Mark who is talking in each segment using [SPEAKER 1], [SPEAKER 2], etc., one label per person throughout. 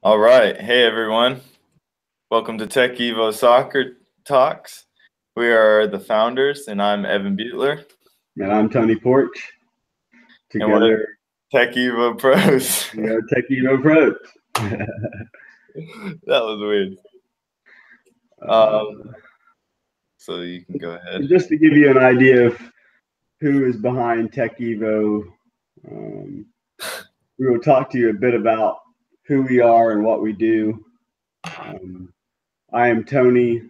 [SPEAKER 1] All right. Hey, everyone. Welcome to TekEVO Soccer Talks. We are the founders, and I'm Evan Butler.
[SPEAKER 2] And I'm Tony Porch.
[SPEAKER 1] And we're TekEVO Pros.
[SPEAKER 2] We are TekEVO Pros.
[SPEAKER 1] That was weird. So you can go ahead.
[SPEAKER 2] Just to give you an idea of who is behind TekEVO, we will talk to you a bit about who we are and what we do. I am Tony.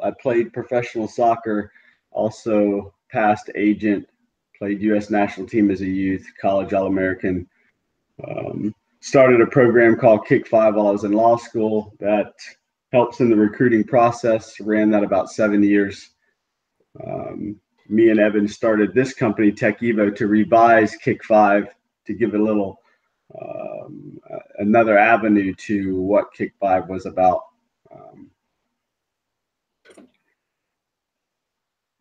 [SPEAKER 2] I played professional soccer, also past agent, played U.S. national team as a youth, college All-American. Started a program called TekEVO while I was in law school that helps in the recruiting process. Ran that about 7 years. Me and Evan started this company, TekEVO, to revise TekEVO, to give a little another avenue to what TekEVO was about.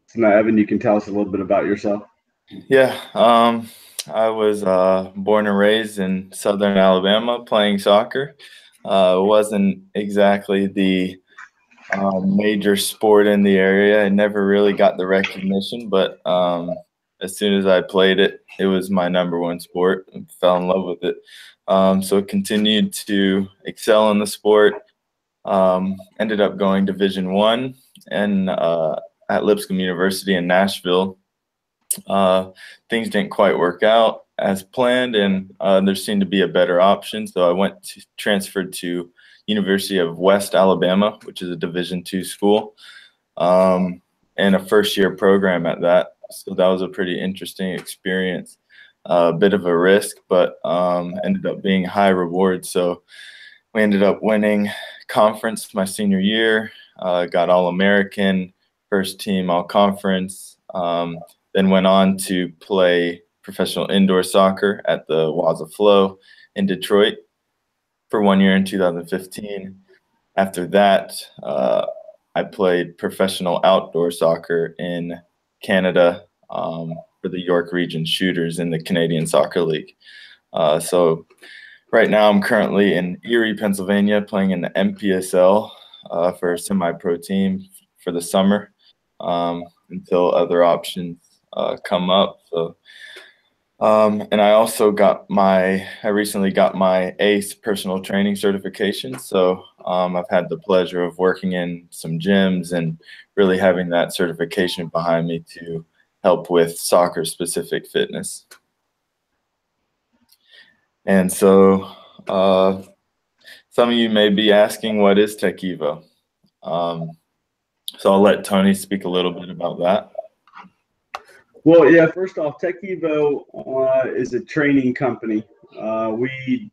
[SPEAKER 2] So now, Evan, you can tell us a little bit about yourself.
[SPEAKER 1] Yeah, I was born and raised in Southern Alabama playing soccer. It wasn't exactly the major sport in the area. I never really got the recognition, but as soon as I played it, it was my number one sport and fell in love with it. So I continued to excel in the sport. Ended up going Division I and at Lipscomb University in Nashville. Things didn't quite work out as planned, and there seemed to be a better option. So I transferred to University of West Alabama, which is a Division II school, and a first-year program at that. So that was a pretty interesting experience. A bit of a risk, but ended up being high reward. So we ended up winning conference my senior year, got All-American, first team All-Conference, then went on to play professional indoor soccer at the Waza Flow in Detroit for 1 year in 2015. After that, I played professional outdoor soccer in Canada for the York Region Shooters in the Canadian Soccer League. So right now I'm currently in Erie, Pennsylvania, playing in the MPSL for a semi-pro team for the summer until other options come up. So, and I also I recently got my ACE personal training certification. So I've had the pleasure of working in some gyms and really having that certification behind me to help with soccer specific fitness. And so some of you may be asking, what is TekEVO? So I'll let Tony speak a little bit about that.
[SPEAKER 2] Well, yeah, first off, TekEVO is a training company. We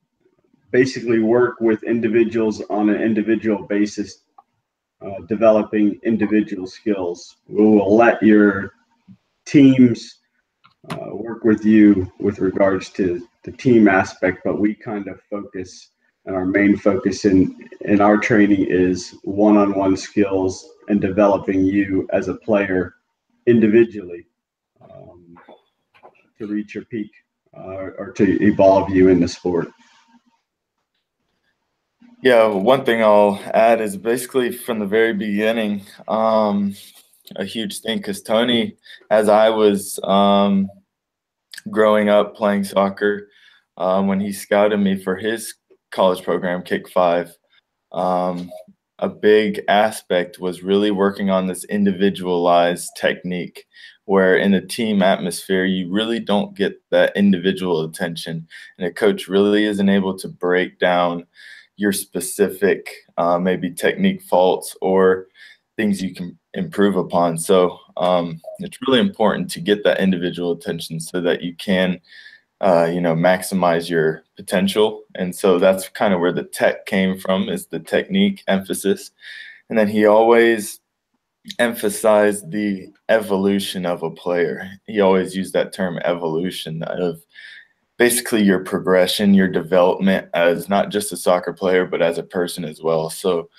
[SPEAKER 2] basically work with individuals on an individual basis, developing individual skills. We will let your teams work with you with regards to the team aspect, but we kind of focus, and our main focus in our training is one-on-one skills and developing you as a player individually. To reach your peak or to evolve you in the sport.
[SPEAKER 1] Yeah, one thing I'll add is basically from the very beginning, a huge thing, because Tony, as I was growing up playing soccer, when he scouted me for his college program, TekEVO, a big aspect was really working on this individualized technique, where in a team atmosphere, you really don't get that individual attention. And a coach really isn't able to break down your specific maybe technique faults or things you can improve upon. So it's really important to get that individual attention so that you can maximize your potential. And so that's kind of where the tech came from, is the technique emphasis. And then he always emphasized the evolution of a player. He always used that term evolution, of basically your progression, your development as not just a soccer player, but as a person as well. So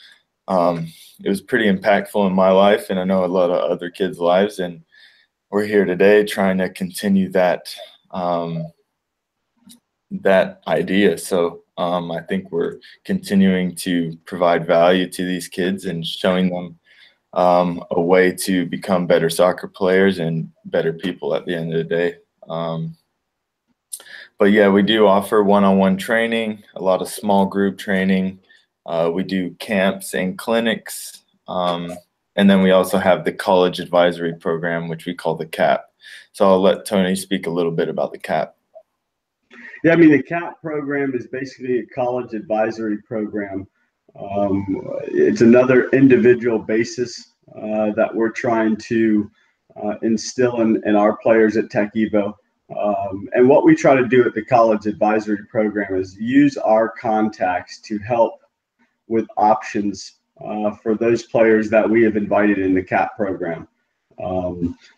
[SPEAKER 1] it was pretty impactful in my life, and I know a lot of other kids' lives. And we're here today trying to continue that that idea. So I think we're continuing to provide value to these kids and showing them a way to become better soccer players and better people at the end of the day. But yeah, we do offer one-on-one training, a lot of small group training. We do camps and clinics. And then we also have the college advisory program, which we call the CAP. So I'll let Tony speak a little bit about the CAP.
[SPEAKER 2] Yeah, I mean, the CAP program is basically a college advisory program. It's another individual basis that we're trying to instill in our players at TekEVO. And what we try to do at the college advisory program is use our contacts to help with options for those players that we have invited in the CAP program.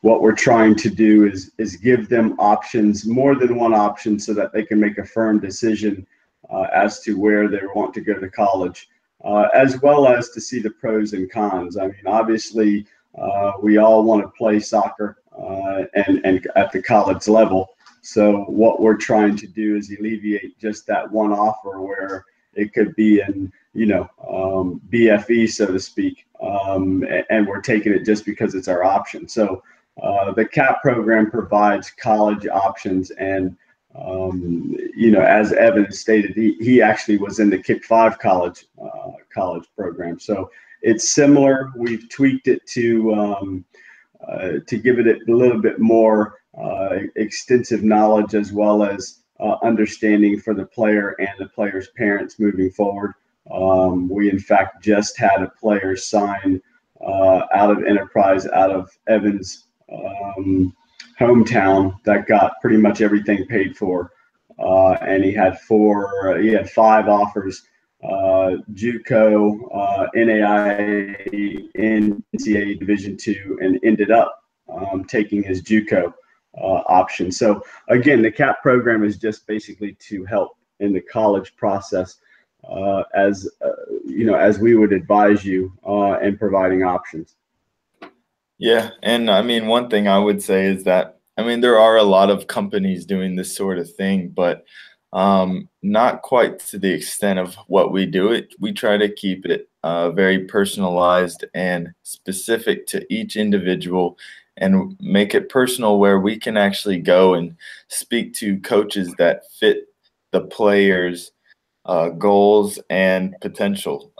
[SPEAKER 2] What we're trying to do is give them options, more than one option, so that they can make a firm decision as to where they want to go to college, as well as to see the pros and cons. I mean, obviously, we all want to play soccer and at the college level. So what we're trying to do is alleviate just that one offer where it could be in, BFE, so to speak, and we're taking it just because it's our option. So the CAP program provides college options, and as Evan stated, he actually was in the Kick 5 college program. So it's similar. We've tweaked it to give it a little bit more extensive knowledge, as well as understanding for the player and the player's parents moving forward. We in fact just had a player sign out of Enterprise, out of Evan's hometown, that got pretty much everything paid for, and he had 5 offers: JUCO, NAIA, and NCAA Division II, and ended up taking his JUCO option. So again, the CAP program is just basically to help in the college process, as we would advise you in providing options.
[SPEAKER 1] Yeah, and I mean, one thing I would say is that, I mean, there are a lot of companies doing this sort of thing, but not quite to the extent of what we do. We try to keep it very personalized and specific to each individual, and make it personal, where we can actually go and speak to coaches that fit the players' goals and potential.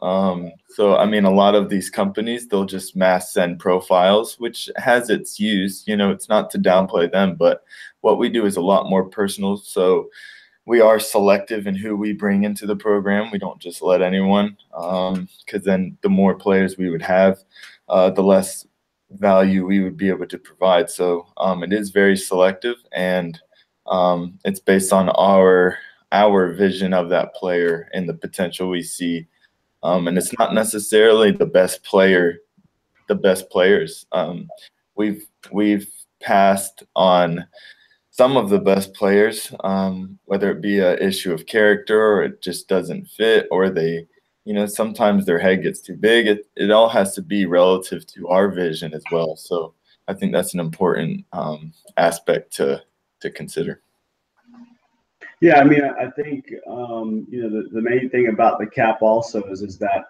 [SPEAKER 1] So, I mean, a lot of these companies, they'll just mass send profiles, which has its use. It's not to downplay them, but what we do is a lot more personal. So we are selective in who we bring into the program. We don't just let anyone, because then the more players we would have, the less value we would be able to provide. So it is very selective, and it's based on our vision of that player and the potential we see. And it's not necessarily the best players. We've passed on some of the best players, whether it be an issue of character, or it just doesn't fit, or they, sometimes their head gets too big. It all has to be relative to our vision as well. So I think that's an important aspect to consider.
[SPEAKER 2] Yeah, I mean, I think the main thing about the CAP also is that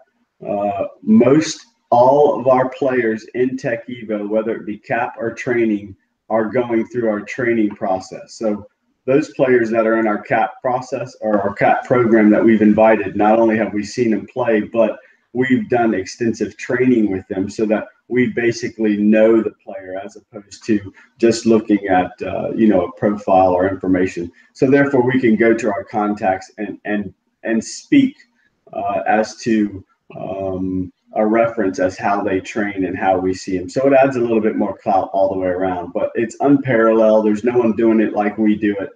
[SPEAKER 2] most all of our players in TekEVO, whether it be CAP or training, are going through our training process. So those players that are in our CAP process, or our CAP program that we've invited, not only have we seen them play, but we've done extensive training with them, so that we basically know the player, as opposed to just looking at a profile or information. So therefore, we can go to our contacts and speak as to a reference as how they train and how we see them. So it adds a little bit more clout all the way around, but it's unparalleled. There's no one doing it like we do it.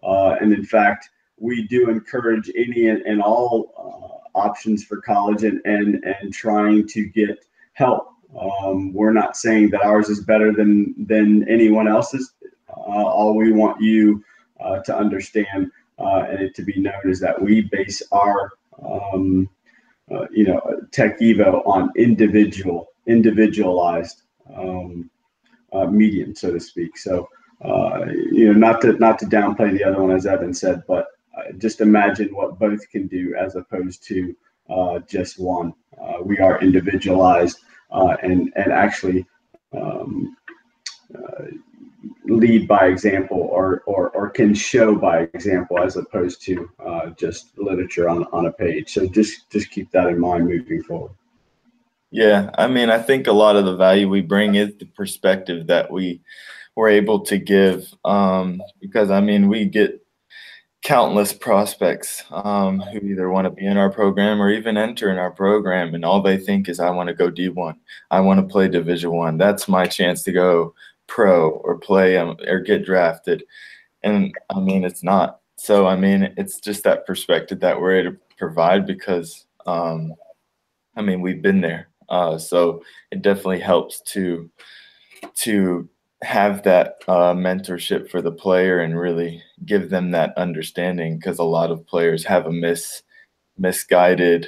[SPEAKER 2] And in fact, we do encourage any and all options for college, and trying to get help. We're not saying that ours is better than anyone else's. All we want you to understand and it to be known is that we base our TekEVO on individualized medium, so to speak. So not to downplay the other one, as Evan said, but just imagine what both can do as opposed to just one. We are individualized and actually um, uh, lead by example or can show by example as opposed to just literature on a page. So just keep that in mind moving forward.
[SPEAKER 1] Yeah, I mean, I think a lot of the value we bring is the perspective that we're able to give, because I mean, we get countless prospects who either want to be in our program or even enter in our program, and all they think is, I want to go D1, I want to play Division 1. That's my chance to go pro or play or get drafted. And I mean, it's not. So I mean, it's just that perspective that we're able to provide because I mean, we've been there. So it definitely helps to have that mentorship for the player and really give them that understanding, because a lot of players have a misguided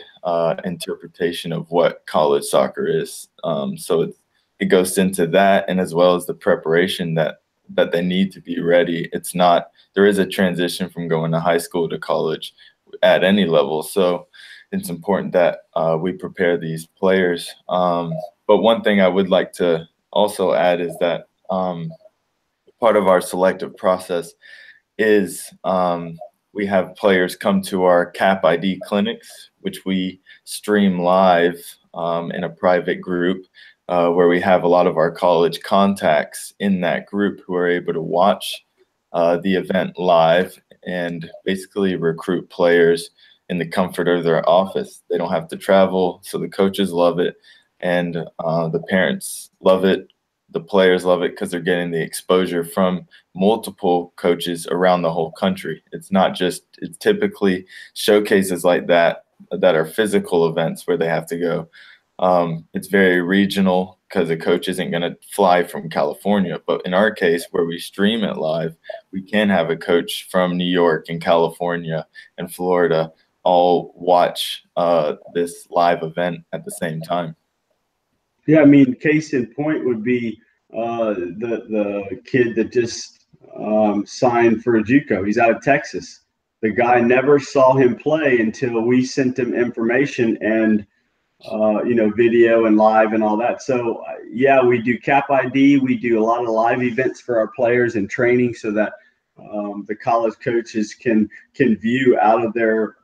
[SPEAKER 1] interpretation of what college soccer is. So it goes into that, and as well as the preparation that they need to be ready. It's not, there is a transition from going to high school to college at any level. So it's important that we prepare these players. But one thing I would like to also add is that part of our selective process is we have players come to our CAP ID clinics, which we stream live in a private group where we have a lot of our college contacts in that group who are able to watch the event live and basically recruit players in the comfort of their office. They don't have to travel, so the coaches love it, and the parents love it. The players love it because they're getting the exposure from multiple coaches around the whole country. It's not just, it's typically showcases like that are physical events where they have to go. It's very regional because a coach isn't going to fly from California. But in our case, where we stream it live, we can have a coach from New York and California and Florida all watch this live event at the same time.
[SPEAKER 2] Yeah, I mean, case in point would be the kid that just signed for a JUCO. He's out of Texas. The guy never saw him play until we sent him information and video and live and all that. So yeah, we do CAP ID. We do a lot of live events for our players and training so that the college coaches can view out of their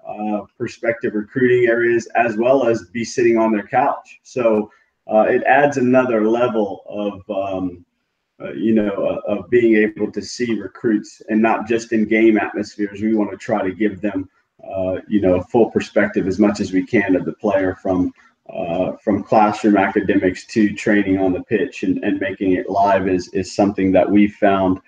[SPEAKER 2] prospective recruiting areas as well as be sitting on their couch. So it adds another level of being able to see recruits and not just in game atmospheres. We want to try to give them a full perspective as much as we can of the player from classroom academics to training on the pitch, and making it live is something that we found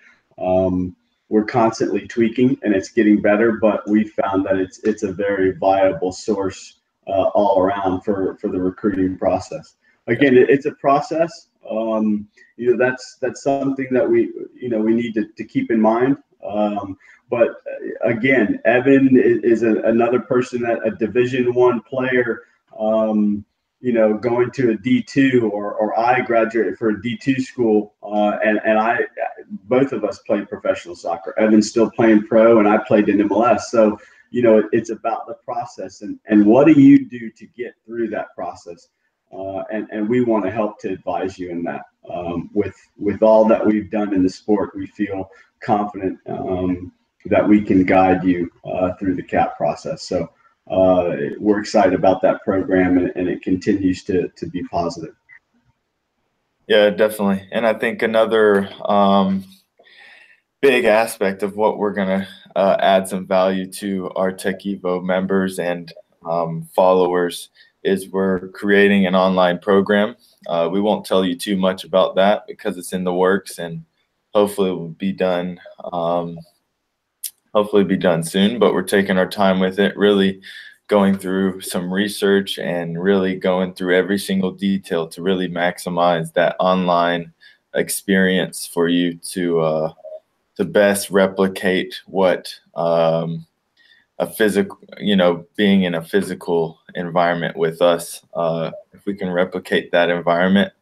[SPEAKER 2] we're constantly tweaking, and it's getting better, but we found that it's a very viable source all around for the recruiting process. Again, it's a process. That's something that we need to keep in mind. But again, Evan is another person, that a Division I player, going to a D2, or I graduated for a D2 school, and I, both of us played professional soccer. Evan's still playing pro, and I played in MLS. So, it's about the process and what do you do to get through that process. And we want to help to advise you in that. With all that we've done in the sport, we feel confident that we can guide you through the CAP process. So we're excited about that program, and it continues to be positive.
[SPEAKER 1] Yeah, definitely. And I think another big aspect of what we're going to add some value to our TekEVO members and followers is we're creating an online program. We won't tell you too much about that because it's in the works, and hopefully it will be done. Hopefully be done soon. But we're taking our time with it, really going through some research and really going through every single detail to really maximize that online experience for you to best replicate what a physical, being in a physical environment with us. If we can replicate that environment,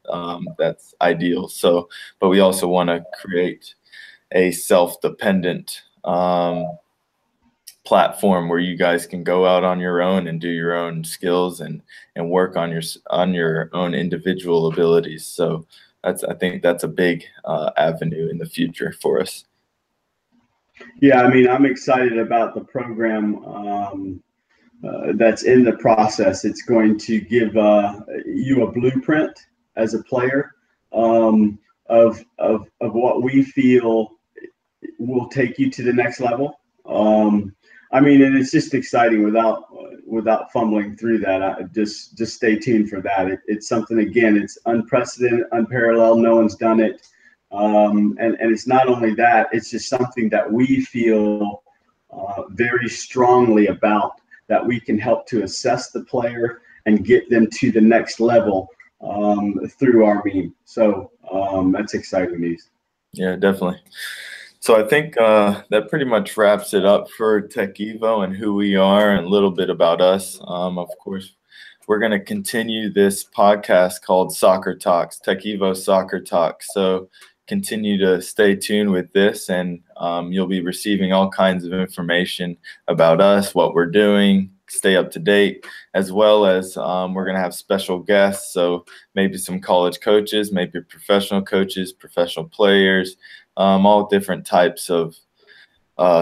[SPEAKER 1] that's ideal. So, but we also want to create a self-dependent platform where you guys can go out on your own and do your own skills and work on your own individual abilities. So I think that's a big avenue in the future for us.
[SPEAKER 2] Yeah, I mean, I'm excited about the program that's in the process. It's going to give you a blueprint as a player of what we feel will take you to the next level. I mean, and it's just exciting without fumbling through that. Just stay tuned for that. It's something, again, it's unprecedented, unparalleled. No one's done it. And it's not only that, it's just something that we feel very strongly about, that we can help to assess the player and get them to the next level through our means. So that's exciting news.
[SPEAKER 1] Yeah, definitely. So I think that pretty much wraps it up for TekEVO and who we are and a little bit about us. Of course, we're going to continue this podcast called Soccer Talks, TekEVO Soccer Talks. So continue to stay tuned with this, and you'll be receiving all kinds of information about us, what we're doing, stay up to date, as well as we're going to have special guests. So maybe some college coaches, maybe professional coaches, professional players, all different types of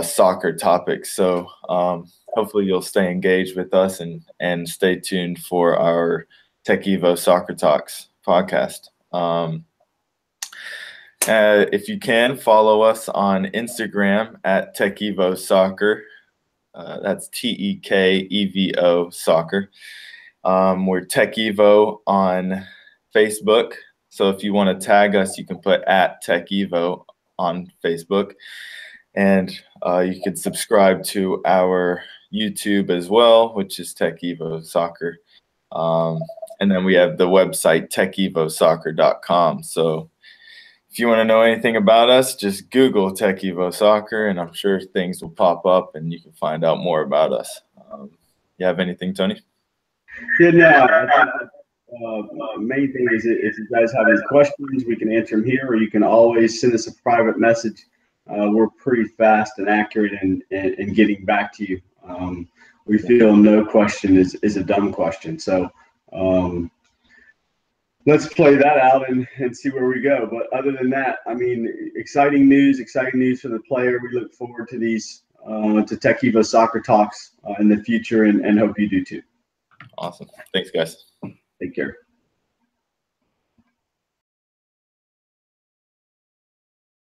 [SPEAKER 1] soccer topics. So hopefully you'll stay engaged with us and stay tuned for our TekEVO Soccer Talks podcast. If you can, follow us on Instagram at TekEVO Soccer. That's TekEVO Soccer. We're TekEVO on Facebook. So if you want to tag us, you can put at TekEVO on Facebook. And you can subscribe to our YouTube as well, which is TekEVO Soccer. And then we have the website, TekEVOsoccer.com. So if you want to know anything about us, just Google TekEVO Soccer, and I'm sure things will pop up and you can find out more about us. You have anything, Tony?
[SPEAKER 2] Yeah, no, I think main thing is if you guys have any questions, we can answer them here, or you can always send us a private message. We're pretty fast and accurate in getting back to you. We feel no question is a dumb question. So let's play that out and see where we go. But other than that, I mean, exciting news for the player. We look forward to these, to TekEVO Soccer Talks in the future, and hope you do too.
[SPEAKER 1] Awesome. Thanks, guys.
[SPEAKER 2] Take care.